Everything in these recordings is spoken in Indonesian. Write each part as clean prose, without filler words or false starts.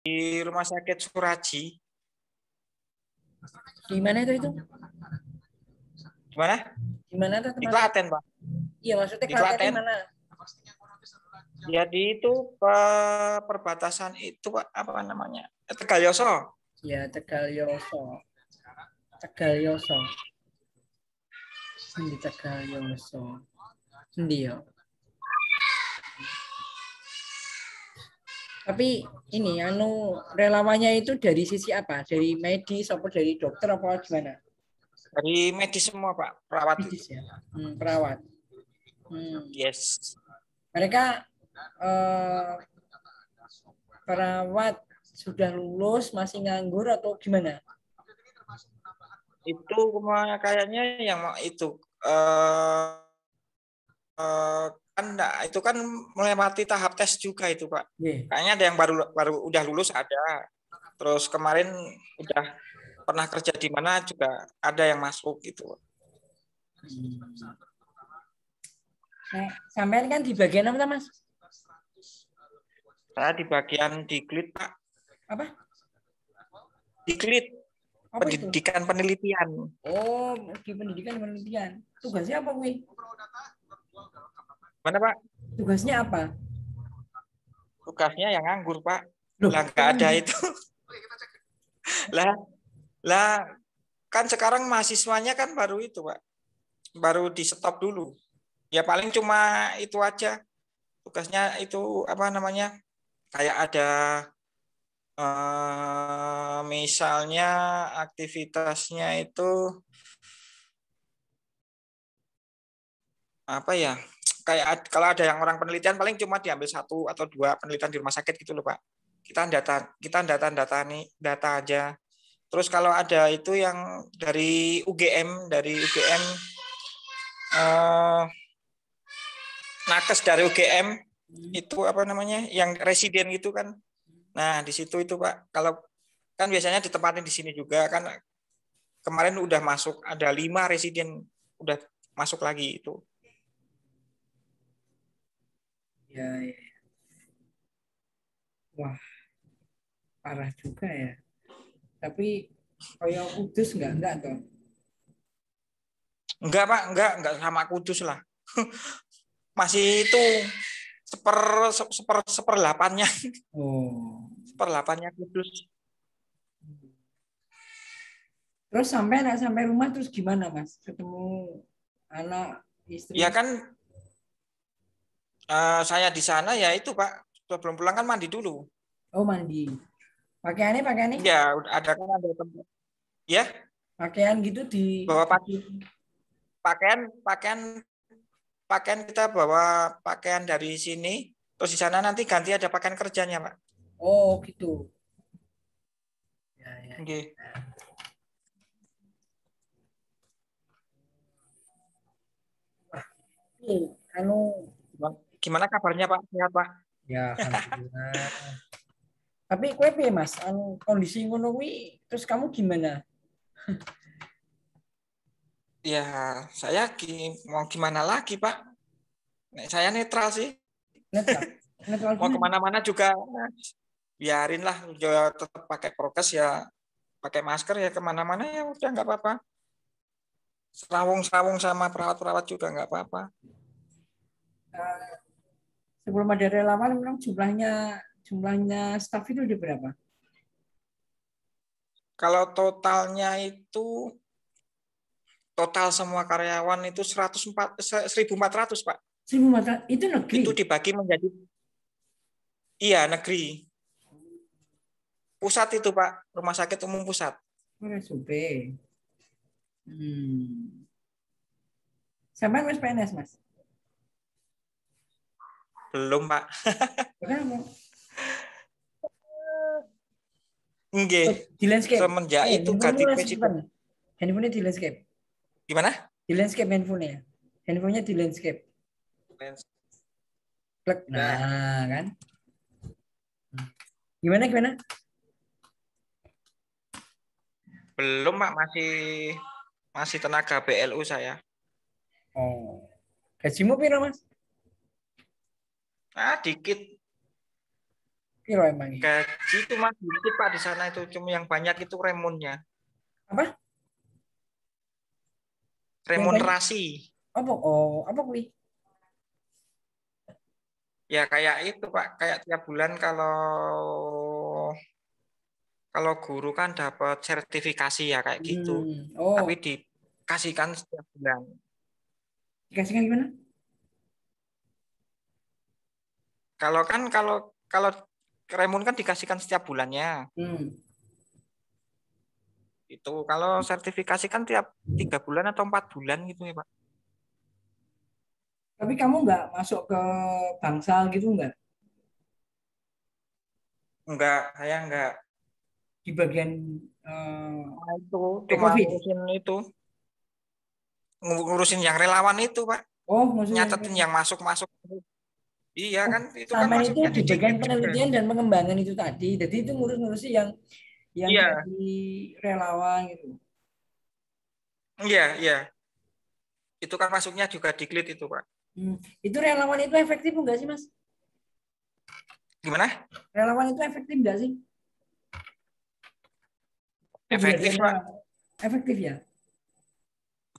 di Rumah Sakit Suraji. Di mana itu? Gimana? Di mana tuh Di teman? Klaten, Pak. Iya, maksudnya Di Klaten Klaten. mana? Jadi itu perbatasan itu, Pak, apa namanya? Tegalyoso. Ya, Tegalyoso. Tegalyoso. Di Tegalyoso. Ndi ya. Tapi ini relawannya itu dari sisi apa? Dari medis atau dari dokter apa gimana? Dari medis semua, Pak. Perawat Medis itu. ya. Perawat. Yes. Mereka perawat sudah lulus masih nganggur atau gimana? Itu kayaknya yang itu kan itu kan melewati tahap tes juga itu, Pak. Kayaknya ada yang baru udah lulus ada. Terus kemarin udah pernah kerja di mana juga ada yang masuk gitu. Nah, sampean kan di bagian apa, Mas? Saya di bagian diklit, Pak. Apa? Diklit. Apa Pendidikan itu? penelitian. Oh, di pendidikan penelitian. Tugasnya apa, Wi? Mana, Pak? Tugasnya apa? Tugasnya yang nganggur, Pak. Loh, lah nggak ada itu. lah kan sekarang mahasiswanya kan baru itu, Pak. Baru di stop dulu. Ya paling cuma itu aja. Tugasnya itu apa namanya? Kayak ada misalnya aktivitasnya itu apa ya? Kayak kalau ada yang orang penelitian paling cuma diambil 1 atau 2 penelitian di rumah sakit gitu loh, Pak. Kita data aja. Terus kalau ada itu yang dari UGM nakes dari UGM itu apa namanya? Yang residen gitu kan. Nah, di situ itu, Pak. Kalau kan biasanya ditempatin di sini juga kan, kemarin udah masuk ada 5 residen udah masuk lagi itu. Ya, ya. Wah, parah juga ya. Tapi kayak Kudus enggak toh? Enggak, Pak, enggak sama Kudus lah. Masih itu seperlapannya. Oh. Seperlapannya Kudus. Terus sampai rumah terus gimana, Mas? Ketemu anak, Ya istri? kan saya di sana ya itu, Pak, sebelum pulang kan mandi dulu. Oh, mandi. Pakaiannya? Ya, ada kan ada tempat. Ya, Pakaian gitu bawa pakaian pakaian pakaian kita bawa pakaian dari sini, terus di sana nanti ganti ada pakaian kerjanya, Pak. Oh, gitu. Ya. Okay. Gimana kabarnya, Pak? Sehat, Pak? Ya, alhamdulillah. Tapi kue piye, Mas? Kondisi ngono kuwi terus kamu gimana? Ya, saya mau gimana lagi, Pak? Saya netral sih. Netral. Netral Mau gimana? kemana-mana juga biarin lah, tetap pakai prokes ya, pakai masker ya, kemana-mana ya udah nggak apa-apa. Serawung-serawung sama perawat-perawat juga nggak apa-apa. Sebelum ada relawan memang jumlahnya staf itu di berapa? Kalau total semua karyawan itu 1.400, Pak. 1.400 itu negeri. Itu dibagi menjadi negeri. Pusat itu, Pak, Rumah Sakit Umum Pusat. RSUP. Sampai Mas PNS, Mas? Belum, Pak. Kenapa? Nggih. Di landscape. Semenjak itu ganti presiden. Handphonenya di landscape. Gimana? Di landscape handphonenya. Handphonenya di landscape. Nah, kan? Gimana? Belum, Pak, masih tenaga BLU saya. Oh. Gajimu piro, Mas? Dikit. Piro emangnya? Gaji cuma dikit Pak di sana itu, cuma yang banyak itu remunnya. Apa? Yang banyak? Remunerasi. Apa? Oh, apa kuwi? Ya kayak itu Pak, kayak tiap bulan kalau kalau guru kan dapat sertifikasi ya kayak gitu. Tapi Oh, dikasihkan setiap bulan. dikasihkan gimana? Kalau remun kan dikasihkan setiap bulannya. Hmm. Itu kalau sertifikasi kan tiap 3 bulan atau 4 bulan gitu ya Pak. Tapi kamu nggak masuk ke Bangsal gitu nggak? Enggak, saya enggak. Di bagian Nah, itu back cuma office? ngurusin itu, ngurusin yang relawan itu Pak. Oh, maksudnya yang Nyatetin yang masuk-masuk. Iya oh, kan, itu kan sama itu masuknya di di bagian diklat juga. penelitian dan pengembangan itu tadi. Jadi itu ngurus-ngurusi yang Iya, dari relawan gitu. iya, iya. Itu kan masuknya juga diklat itu Pak. Hmm. Itu relawan itu efektif enggak sih, Mas? Gimana? Relawan itu efektif enggak sih? Keberadaan Efektif Pak. relawan. Efektif ya?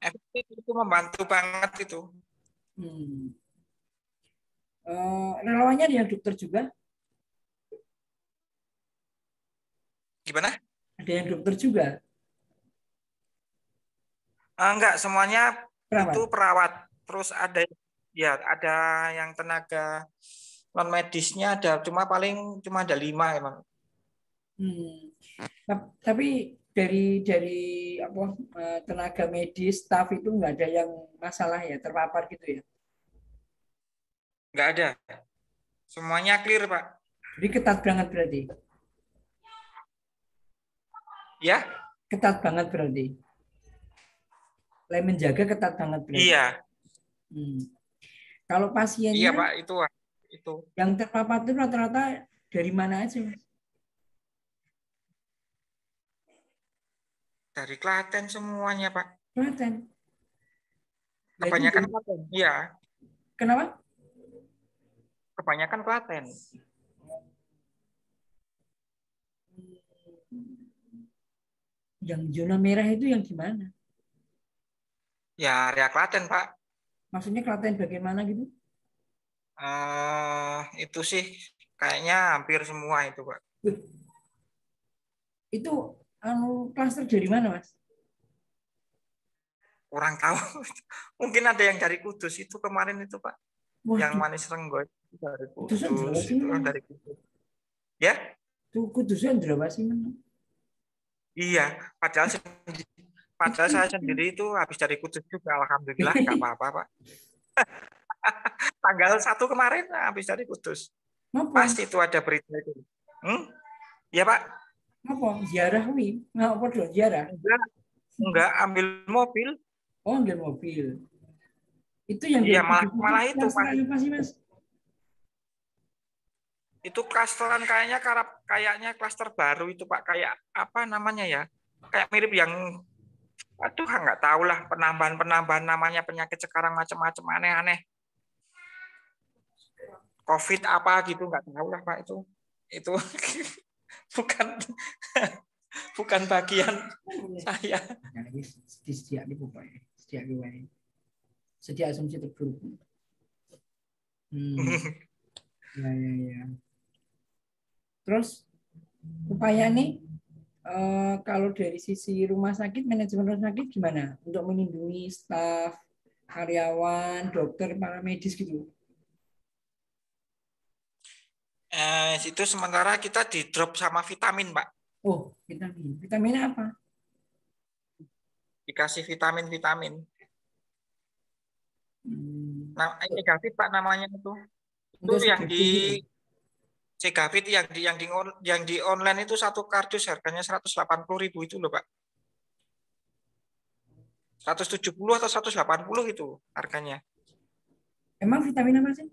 Efektif itu membantu banget itu. Hmm. Relawannya ada yang dokter juga? Gimana? Ada yang dokter juga? Enggak, semuanya itu Perawat? perawat. Terus ada ya ada yang tenaga non medisnya ada cuma ada 5 emang. Hmm. Tapi dari apa tenaga medis, staff itu nggak ada yang masalah ya, terpapar gitu ya? Enggak ada. Semuanya clear Pak. Jadi ketat banget berarti. Ya? Ketat banget berarti. Mulai menjaga ketat banget berarti. Iya. Hmm. Kalau Iya pasiennya Pak, itu yang terpapar itu rata-rata dari mana aja, Mas? dari Klaten semuanya Pak. Klaten. Nah, itu Kebanyakan Klaten. Iya, kenapa? kebanyakan Klaten. Yang zona merah itu yang gimana? Ya area Klaten Pak. Maksudnya Klaten bagaimana gitu? Itu sih kayaknya hampir semua itu Pak. Wih, itu klaster dari mana, Mas? Kurang tahu. Mungkin ada yang dari Kudus itu kemarin itu Pak. Yang Waduh, Manis Renggoy itu dari kudusan Kudus, berapa sih, itu kan Mas? dari Kudus. Ya? Tuh kudusan berapa sih, Mas? Iya, padahal saya sendiri itu habis dari Kudus juga, alhamdulillah nggak apa-apa Pak. Tanggal 1 kemarin habis dari Kudus. Apa? Pasti itu ada berita itu. Hmm? Ya Pak? Apa? Ziarah wi? Nggak apa dong, ziarah? Enggak ambil mobil. Oh, nggak mobil. Itu yang Iya, dari malah kudus itu malah itu klaster Pak. apa sih, Mas? Itu klasteran kayaknya klaster baru itu Pak, kayak apa namanya ya? Kayak mirip yang aduh nggak tahu lah, penambahan namanya penyakit sekarang macam-macam aneh-aneh. COVID apa gitu nggak tahu lah Pak itu. Itu bukan bukan bagian saya. Nah, ini setiap di pokoknya. Setiap di wae. Setiap asumsi terburuk. Hmm. Ya, ya, ya. Terus upaya nih kalau dari sisi rumah sakit, manajemen rumah sakit gimana untuk melindungi staf, karyawan, dokter, para medis gitu? Itu sementara kita di drop sama vitamin Pak. Oh, vitamin. Vitaminnya apa? Dikasih vitamin. Hmm. Nah, negatif Pak namanya itu. Itu Untuk yang CGV di gitu. Cegavit yang di online itu satu kardus harganya 180.000 itu loh Pak. 170 atau 180 itu harganya. Emang vitamin apa sih?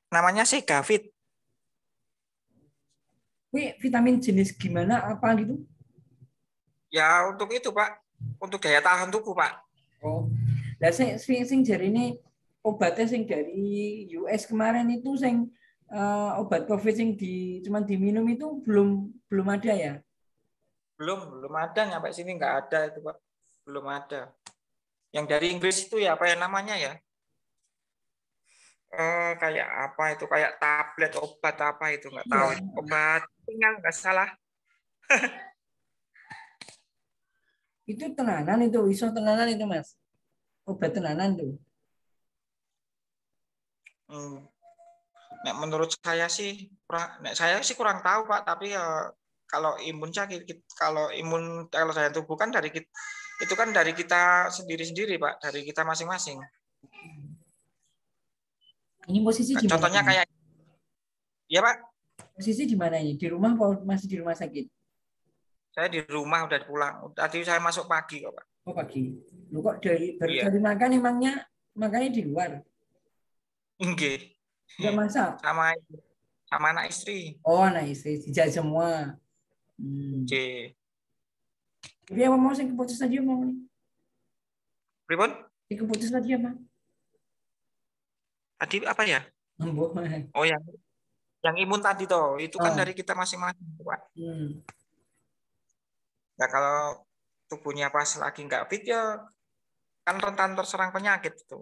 Namanya Segavit. Wih, vitamin jenis gimana? Apa gitu? Ya untuk itu Pak, untuk daya tahan tubuh Pak. Oh, lah sing jari ini obatnya sing dari US kemarin itu sing obat COVID yang cuman diminum itu belum ada ya? Belum ada, nyampe sini nggak ada itu Pak. Belum ada. Yang dari Inggris itu ya apa ya namanya ya? Kayak apa itu, kayak tablet obat apa itu nggak tahu. Iya. Obat tinggal nggak salah. Itu tenanan itu, iso tenanan itu Mas. Obat tenanan tuh. Nah, menurut saya sih kurang tahu Pak, tapi kalau kalau daya tubuh kan itu kan dari kita sendiri-sendiri Pak, dari kita masing-masing. Ini posisi di mana? Contohnya kayak ya Pak. Posisi di mana ini? Di rumah atau masih di rumah sakit? Saya di rumah udah pulang. Tadi saya masuk pagi kok Pak. Oh pagi. Lu kok baru Iya. dari makan emangnya makannya di luar? Enggak. Enggak masak? Sama anak istri. Oh, anak istri dijak semua. Jadi apa mau saya keputus tadi mau nih? Pripun? Keputus tadi apa? Tadi apa ya? Oh yang imun tadi toh, itu kan dari kita masing-masing Pak. Nah kalau tubuhnya pas lagi nggak fit ya kan rentan terserang penyakit itu.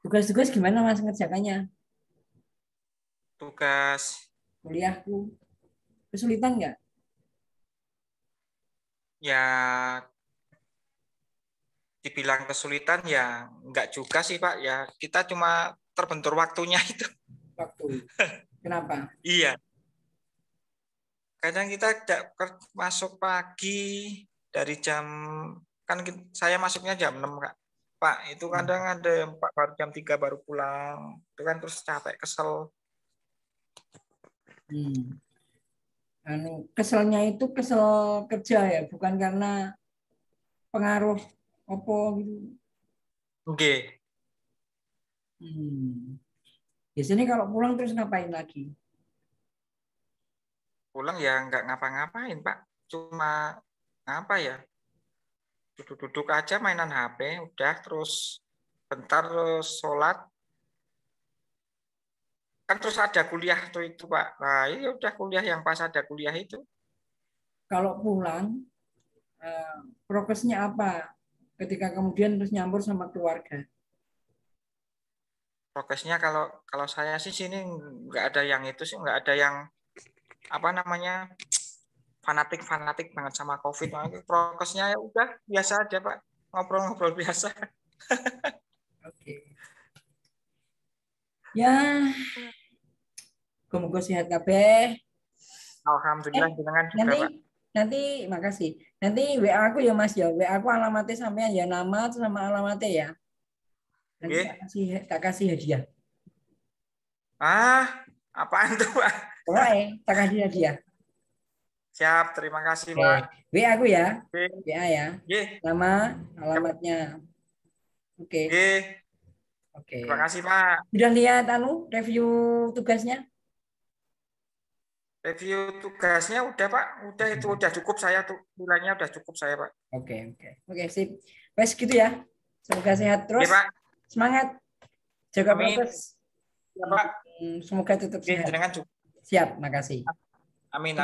Tugas-tugas gimana Mas ngerjakannya? Tugas kuliahku kesulitan nggak? Ya dibilang kesulitan ya nggak juga sih Pak, ya kita cuma terbentur waktunya itu. Waktu. Kenapa? Iya. Kadang kita masuk pagi dari kan saya masuknya jam 6 Pak. Itu kadang ada yang Pak baru jam 3 baru pulang. Itu kan terus capek, kesel. Keselnya itu kesel kerja ya, bukan karena pengaruh opo gitu. Oke. Biasanya kalau pulang terus ngapain lagi? Pulang ya nggak ngapa-ngapain Pak, cuma apa ya, duduk-duduk aja mainan HP, udah terus bentar terus sholat, kan terus ada kuliah tuh itu Pak. Nah ya udah kuliah yang pas ada kuliah itu. Kalau pulang prokesnya apa ketika kemudian terus nyampur sama keluarga? Prokesnya kalau saya sih sini nggak ada yang itu sih, nggak ada yang apa namanya fanatik banget sama COVID. Prokesnya ya udah biasa aja Pak, ngobrol-ngobrol biasa. Oke. Ya, semoga sehat kabeh. Alhamdulillah dengan juga Pak. Nanti makasih. Nanti WA aku ya Mas ya. WA aku alamatnya sampean ya, nama sama alamatnya ya. Nanti tak kasih hadiah. Apaan tuh Pak? Tak kasih hadiah. Siap, terima kasih Pak. WA aku ya. WA ya. Nama, alamatnya. Oke. Terima kasih Pak. Sudah lihat review tugasnya? Review tugasnya udah Pak, udah cukup saya tuh, nilainya udah cukup saya Pak. Oke, sip. Wes gitu ya. Semoga sehat terus. Pak. Semangat. Jaga prokes. Ya, Pak. Semoga tetap sehat. Siap, makasih. Amin.